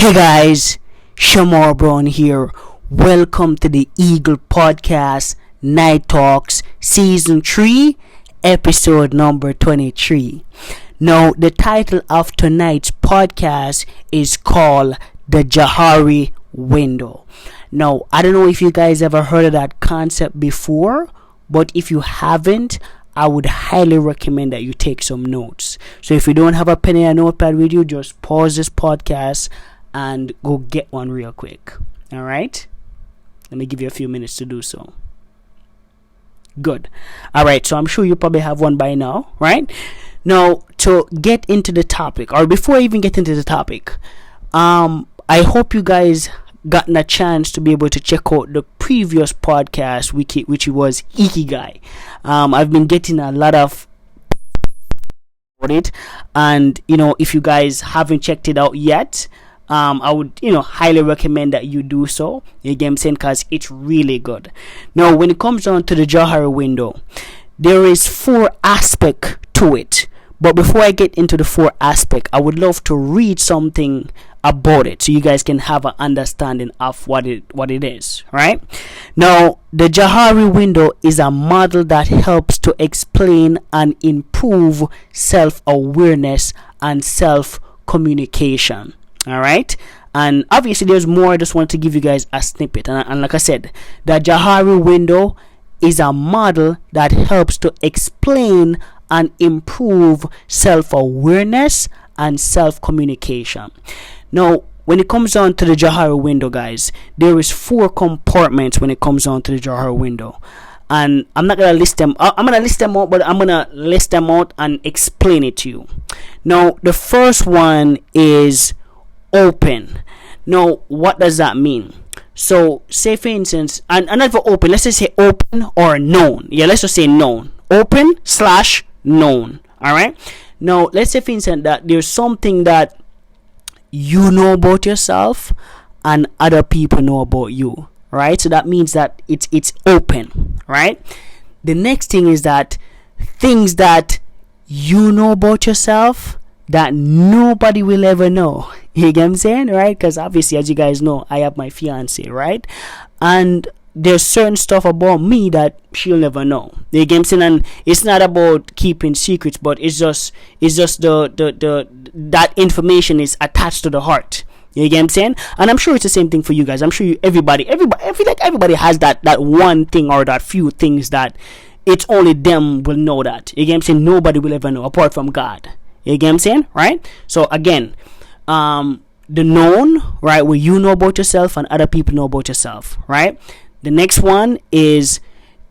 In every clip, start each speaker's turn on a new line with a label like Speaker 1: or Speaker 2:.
Speaker 1: Hey guys, Shamar Brown here. Welcome to the Eagle Podcast Night Talks Season 3, Episode number 23. Now, the title of tonight's podcast is called The Johari Window. Now, I don't know if you guys ever heard of that concept before, but if you haven't, I would highly recommend that you take some notes. So if you don't have a pen and a notepad with you, just pause this podcast and go get one real quick. All right? Let me give you a few minutes to do so. Good. All right. So I'm sure you probably have one by now, right? Now, to get into the topic, or before I even get into the topic, I hope you guys gotten a chance to be able to check out the previous podcast, which was Ikigai. I've been getting a lot of it, and if you guys haven't checked it out yet, I would highly recommend that you do so. You get what I'm saying? Because it's really good. Now, when it comes down to the Johari Window, there is 4 aspects to it. But before I get into the 4 aspects, I would love to read something about it so you guys can have an understanding of what it is. Right now, the Johari Window is a model that helps to explain and improve self-awareness and self-communication. All right, and obviously there's more. I just want to give you guys a snippet, and like I said, the Johari Window is a model that helps to explain and improve self-awareness and self-communication. Now, when it comes down to the Johari Window, guys, there is 4 compartments when it comes down to the Johari Window, and I'm not gonna list them. I'm gonna list them out, but I'm gonna list them out and explain it to you. Now, the first one is open. Now, what does that mean? So, say for instance, and not for open, let's just say open or known. Yeah, let's just say known. Open/known. All right. Now, let's say for instance that there's something that you know about yourself and other people know about you. Right. So that means that it's open. Right. The next thing is that things that you know about yourself that nobody will ever know. You get what I'm saying? Right? Because obviously, as you guys know, I have my fiance, right? And there's certain stuff about me that she'll never know. You get what I'm saying? And it's not about keeping secrets, but it's just the that information is attached to the heart. You get what I'm saying? And I'm sure it's the same thing for you guys. I'm sure everybody, I feel like everybody has that one thing or that few things that it's only them will know that. You get what I'm saying? Nobody will ever know apart from God. You get what I'm saying? Right? So again, the known, right, where you know about yourself and other people know about yourself, right? The next one is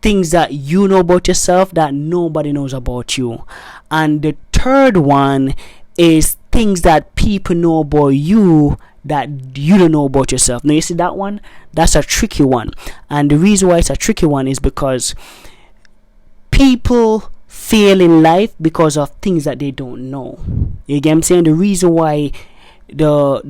Speaker 1: things that you know about yourself that nobody knows about you. And the third one is things that people know about you that you don't know about yourself. Now, you see that one? That's a tricky one. And the reason why it's a tricky one is because people fail in life because of things that they don't know. You get what I'm saying? The reason why the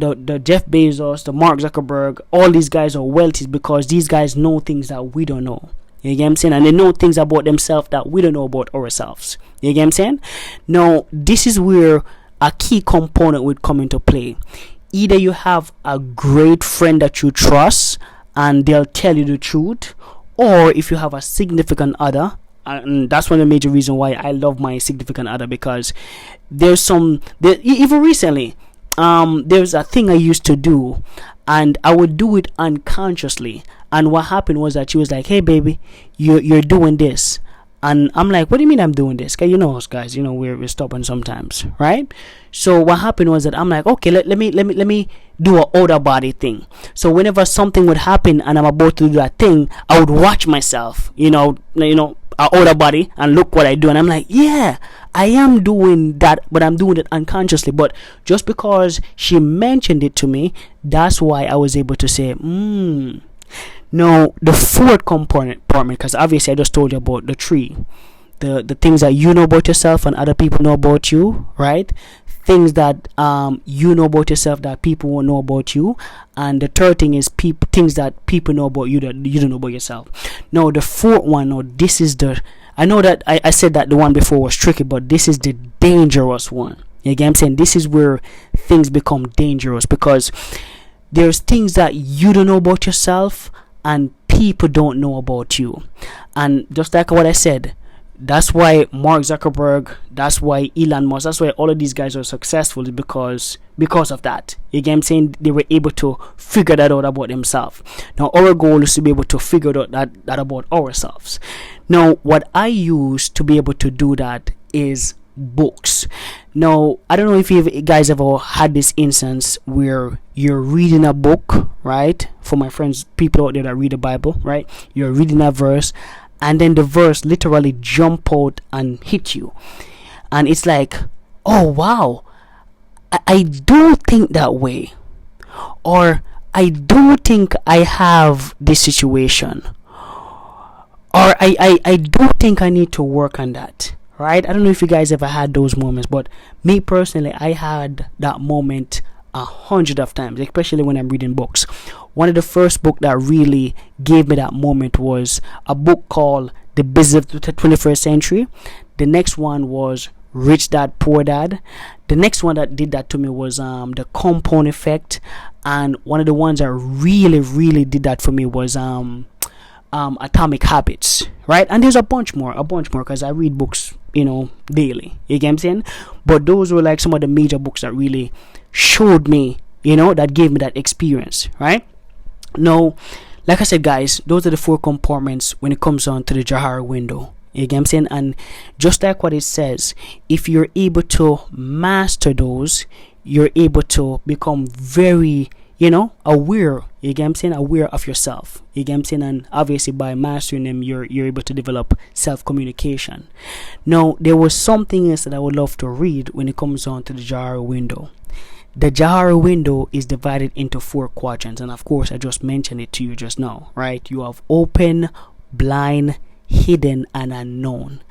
Speaker 1: Jeff Bezos, the Mark Zuckerberg, all these guys are wealthy is because these guys know things that we don't know. You get what I'm saying? And they know things about themselves that we don't know about ourselves. You get what I'm saying? Now, this is where a key component would come into play. Either you have a great friend that you trust and they'll tell you the truth, or if you have a significant other. And that's one of the major reasons why I love my significant other, because even recently, there's a thing I used to do, and I would do it unconsciously. And what happened was that she was like, "Hey, baby, you're doing this," and I'm like, "What do you mean I'm doing this?" Cause us guys, we're stubborn sometimes, right? So what happened was that I'm like, "Okay, let me do a outer body thing." So whenever something would happen and I'm about to do that thing, I would watch myself, our outer body, and look what I do, and I'm like, yeah, I am doing that, but I'm doing it unconsciously. But just because she mentioned it to me, that's why I was able to say, Now, the 4th component, because obviously I just told you about the 3, the things that you know about yourself and other people know about you, right? Things that you know about yourself that people won't know about you, and the third thing is things that people know about you that you don't know about yourself. Now, the 4th one, this is I know that I said that the one before was tricky, but this is the dangerous one. You get what I'm saying? This is where things become dangerous, because there's things that you don't know about yourself and people don't know about you. And just like what I said, that's why Mark Zuckerberg, that's why Elon Musk, that's why all of these guys are successful, is because of that. You get what I'm saying? They were able to figure that out about themselves. Now our goal is to be able to figure out that about ourselves. Now what I use to be able to do that is books. Now I don't know if you guys ever had this instance where you're reading a book, right? For my friends, people out there that read the Bible, right? You're reading a verse, and then the verse literally jump out and hit you, and it's like, oh wow, I do think that way, or I do think I have this situation, or I do think I need to work on that, right? I don't know if you guys ever had those moments, but me personally, I had that moment 100 of times, especially when I'm reading books. One of the first book that really gave me that moment was a book called The Business of the 21st Century. The next one was Rich Dad Poor Dad. The next one that did that to me was The Compound Effect. And one of the ones that really did that for me was Atomic Habits, right? And there's a bunch more because I read books, daily. You get what I'm saying? But those were like some of the major books that really showed me, that gave me that experience, right? Now, like I said, guys, those are the 4 compartments when it comes on to the Johari window. You get what I'm saying? And just like what it says, if you're able to master those, you're able to become very, aware. You get what I'm saying? Aware of yourself. You get what I'm saying? And obviously by mastering them, you're able to develop self-communication. Now, there was something else that I would love to read when it comes on to the Johari window. The Johari window is divided into 4 quadrants, and of course I just mentioned it to you just now, right? You have open, blind, hidden, and unknown,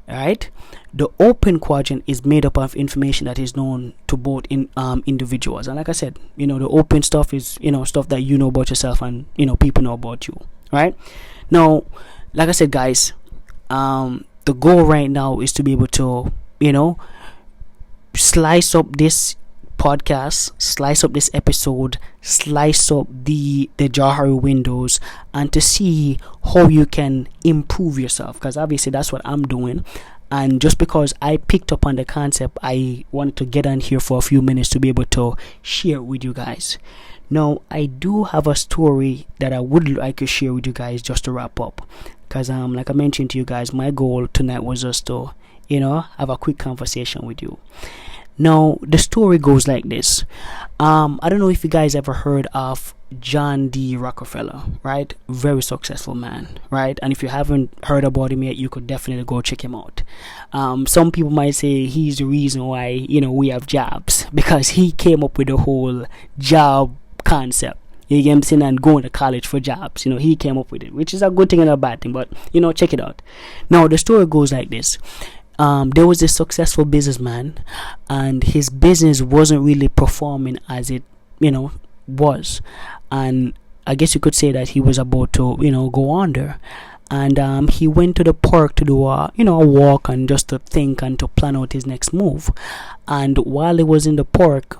Speaker 1: right? The open quadrant is made up of information that is known to both individuals, and like I said, the open stuff is stuff that you know about yourself and people know about you, right? Now, like I said, guys, the goal right now is to be able to slice up this podcast, slice up this episode, slice up the Johari windows, and to see how you can improve yourself, because obviously that's what I'm doing. And just because I picked up on the concept, I wanted to get on here for a few minutes to be able to share with you guys. Now, I do have a story that I would like to share with you guys just to wrap up, because like I mentioned to you guys, my goal tonight was just to have a quick conversation with you. Now, the story goes like this. I don't know if you guys ever heard of John D. Rockefeller, right? Very successful man, right? And if you haven't heard about him yet, you could definitely go check him out. Some people might say he's the reason why, we have jobs, because he came up with the whole job concept. You get what I'm saying? And going to college for jobs. He came up with it, which is a good thing and a bad thing, but, check it out. Now, the story goes like this. There was this successful businessman, and his business wasn't really performing as it was, and I guess you could say that he was about to go under. And he went to the park to do a walk and just to think and to plan out his next move. And while he was in the park,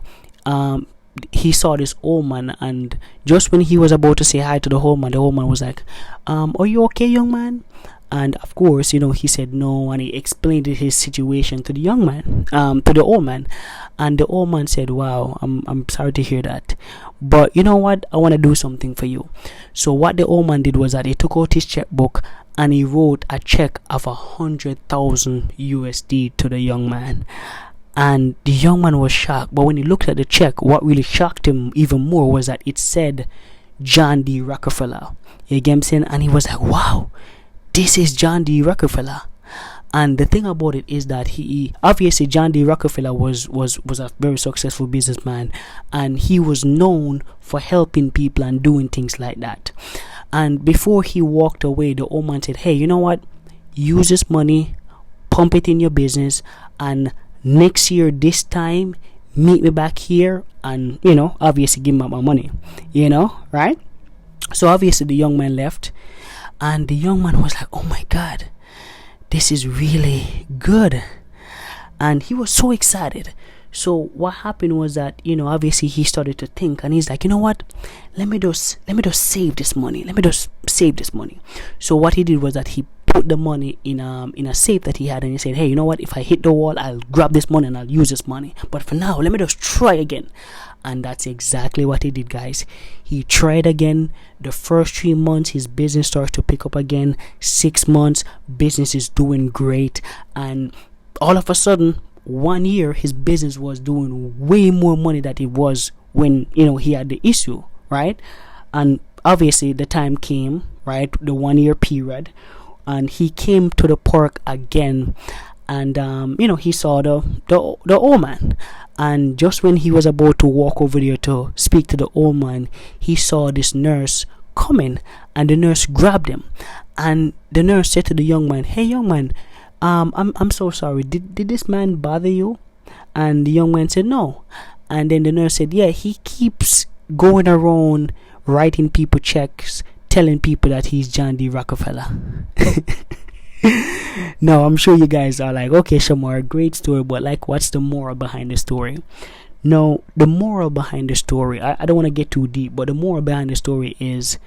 Speaker 1: he saw this old man, and just when he was about to say hi to the old man was like, are you okay, young man? And of course, he said no, and he explained his situation to the young man, to the old man. And the old man said, wow, I'm sorry to hear that, but you know what, I want to do something for you. So what the old man did was that he took out his checkbook and he wrote a check of 100,000 USD to the young man. And the young man was shocked, but when he looked at the check, what really shocked him even more was that it said John D. Rockefeller. You get what I'm saying? And he was like, wow, this is John D. Rockefeller. And the thing about it is that he obviously, John D. Rockefeller was a very successful businessman, and he was known for helping people and doing things like that. And before he walked away, the old man said, hey, you know what, use this money, pump it in your business, and next year this time meet me back here and obviously give me my money, right? So obviously the young man left, and the young man was like, oh my god, this is really good. And he was so excited. So what happened was that, obviously he started to think, and he's like, you know what, let me just save this money. So what he did was that he put the money in a safe that he had, and he said, hey, you know what, if I hit the wall, I'll grab this money and I'll use this money, but for now let me just try again. And that's exactly what he did, guys. He tried again. The first 3 months his business starts to pick up again. 6 months, business is doing great, and all of a sudden 1 year his business was doing way more money than it was when he had the issue, right? And obviously the time came, right, the 1 year period, and he came to the park again, and he saw the old man. And just when he was about to walk over there to speak to the old man, he saw this nurse coming, and the nurse grabbed him, and the nurse said to the young man, hey young man, I'm so sorry, did this man bother you? And the young man said no. And then the nurse said, yeah, he keeps going around writing people checks, telling people that he's John D. Rockefeller. Now I'm sure you guys are like, okay, Shamar, great story, but like, what's the moral behind the story? No, the moral behind the story, I don't want to get too deep, but the moral behind the story is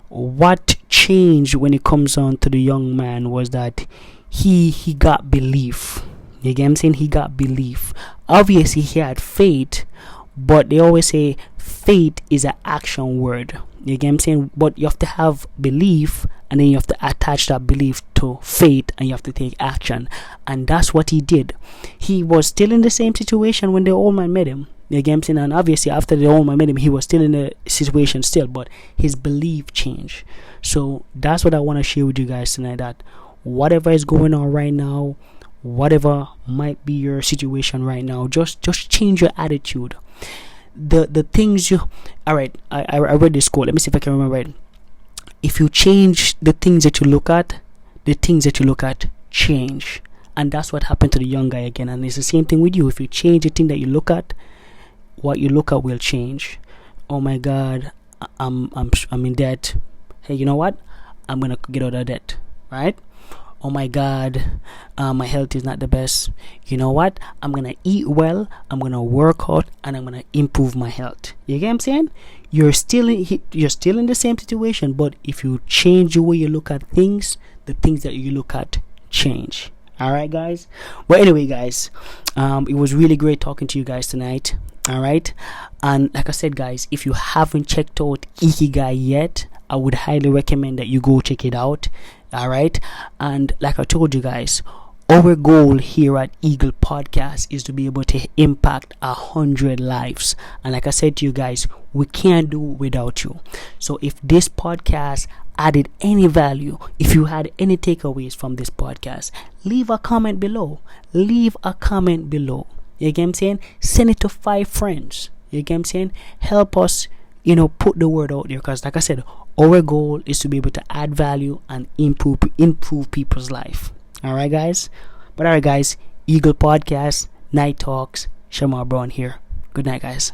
Speaker 1: what changed when it comes on to the young man was that he got belief. You get what I'm saying? He got belief. Obviously he had faith, but they always say faith is an action word. You get what I'm saying? But you have to have belief, and then you have to attach that belief to faith, and you have to take action. And that's what he did. He was still in the same situation when the old man met him. You get what I'm saying? And obviously after the old man met him, he was still in the situation still, but his belief changed. So that's what I want to share with you guys tonight, that whatever is going on right now, whatever might be your situation right now, just change your attitude. The things you, all right, I read this quote, let me see if I can remember it. If you change the things that you look at, the things that you look at change. And that's what happened to the young guy again. And it's the same thing with you. If you change the thing that you look at, what you look at will change. Oh my God, I'm in debt. Hey, you know what, I'm gonna get out of debt, right? Oh my God, my health is not the best. You know what, I'm gonna eat well, I'm gonna work out, and I'm gonna improve my health. You get what I'm saying? You're still in the same situation, but if you change the way you look at things, the things that you look at change. All right, guys. Well, anyway, guys, it was really great talking to you guys tonight. All right, and like I said, guys, if you haven't checked out Ikigai yet, I would highly recommend that you go check it out. All right, and like I told you guys, our goal here at Eagle Podcast is to be able to impact 100 lives. And like I said to you guys, we can't do it without you. So if this podcast added any value, if you had any takeaways from this podcast, leave a comment below. You get what I'm saying? Send it to 5 friends. You get what I'm saying? Help us, put the word out there, because like I said, our goal is to be able to add value and improve people's life. All right, guys. Eagle Podcast, Night Talks, Shamar Brown here. Good night, guys.